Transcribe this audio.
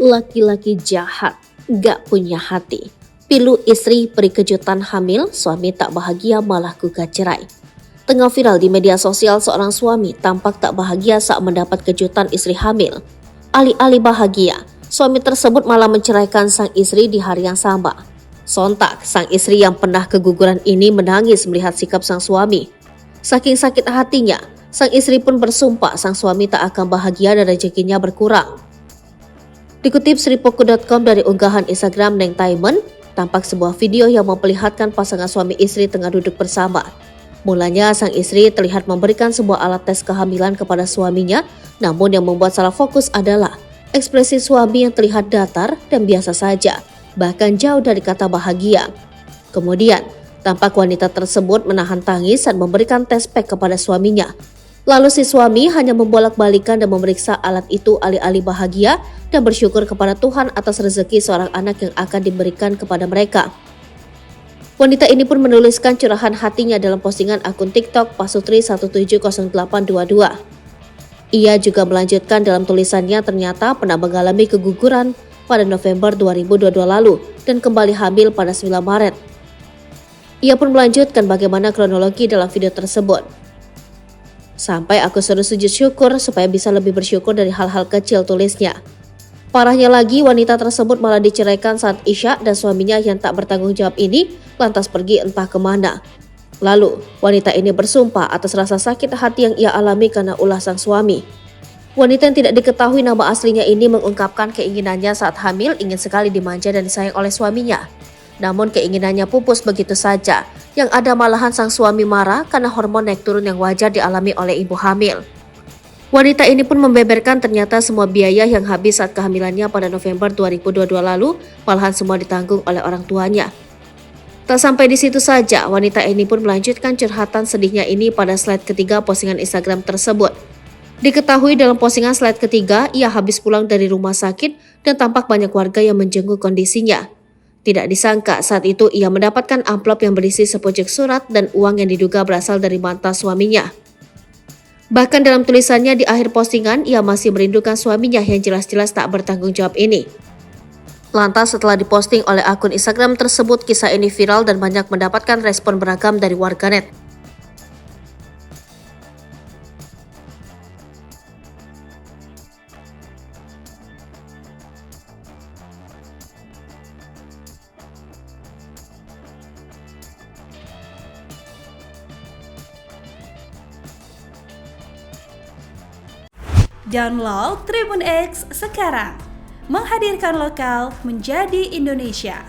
Laki-laki jahat, gak punya hati. Pilu istri beri kejutan hamil, suami tak bahagia malah gugat cerai. Tengah viral di media sosial, seorang suami tampak tak bahagia saat mendapat kejutan istri hamil. Alih-alih bahagia, suami tersebut malah menceraikan sang istri di hari yang sama. Sontak, sang istri yang pernah keguguran ini menangis melihat sikap sang suami. Saking sakit hatinya, sang istri pun bersumpah sang suami tak akan bahagia dan rezekinya berkurang. Dikutip sripoku.com dari unggahan Instagram Neng Taimen, tampak sebuah video yang memperlihatkan pasangan suami istri tengah duduk bersama. Mulanya sang istri terlihat memberikan sebuah alat tes kehamilan kepada suaminya, namun yang membuat salah fokus adalah ekspresi suami yang terlihat datar dan biasa saja, bahkan jauh dari kata bahagia. Kemudian, tampak wanita tersebut menahan tangis saat memberikan tes pack kepada suaminya. Lalu si suami hanya membolak-balikan dan memeriksa alat itu alih-alih bahagia dan bersyukur kepada Tuhan atas rezeki seorang anak yang akan diberikan kepada mereka. Wanita ini pun menuliskan curahan hatinya dalam postingan akun TikTok Pasutri170822. Ia juga melanjutkan dalam tulisannya ternyata pernah mengalami keguguran pada November 2022 lalu dan kembali hamil pada 9 Maret. Ia pun melanjutkan bagaimana kronologi dalam video tersebut. Sampai aku suruh sujud syukur supaya bisa lebih bersyukur dari hal-hal kecil, tulisnya. Parahnya lagi, wanita tersebut malah diceraikan saat Isya dan suaminya yang tak bertanggung jawab ini lantas pergi entah kemana. Lalu, wanita ini bersumpah atas rasa sakit hati yang ia alami karena ulah sang suami. Wanita yang tidak diketahui nama aslinya ini mengungkapkan keinginannya saat hamil ingin sekali dimanja dan disayang oleh suaminya. Namun keinginannya pupus begitu saja, yang ada malahan sang suami marah karena hormon naik turun yang wajar dialami oleh ibu hamil. Wanita ini pun membeberkan ternyata semua biaya yang habis saat kehamilannya pada November 2022 lalu malahan semua ditanggung oleh orang tuanya. Tak sampai di situ saja, wanita ini pun melanjutkan curhatan sedihnya ini pada slide ketiga postingan Instagram tersebut. Diketahui dalam postingan slide ketiga, ia habis pulang dari rumah sakit dan tampak banyak warga yang menjenguk kondisinya. Tidak disangka saat itu ia mendapatkan amplop yang berisi sepucuk surat dan uang yang diduga berasal dari mantan suaminya. Bahkan dalam tulisannya di akhir postingan, ia masih merindukan suaminya yang jelas-jelas tak bertanggung jawab ini. Lantas setelah diposting oleh akun Instagram tersebut, kisah ini viral dan banyak mendapatkan respon beragam dari warganet. Download Tribun X sekarang, menghadirkan lokal menjadi Indonesia.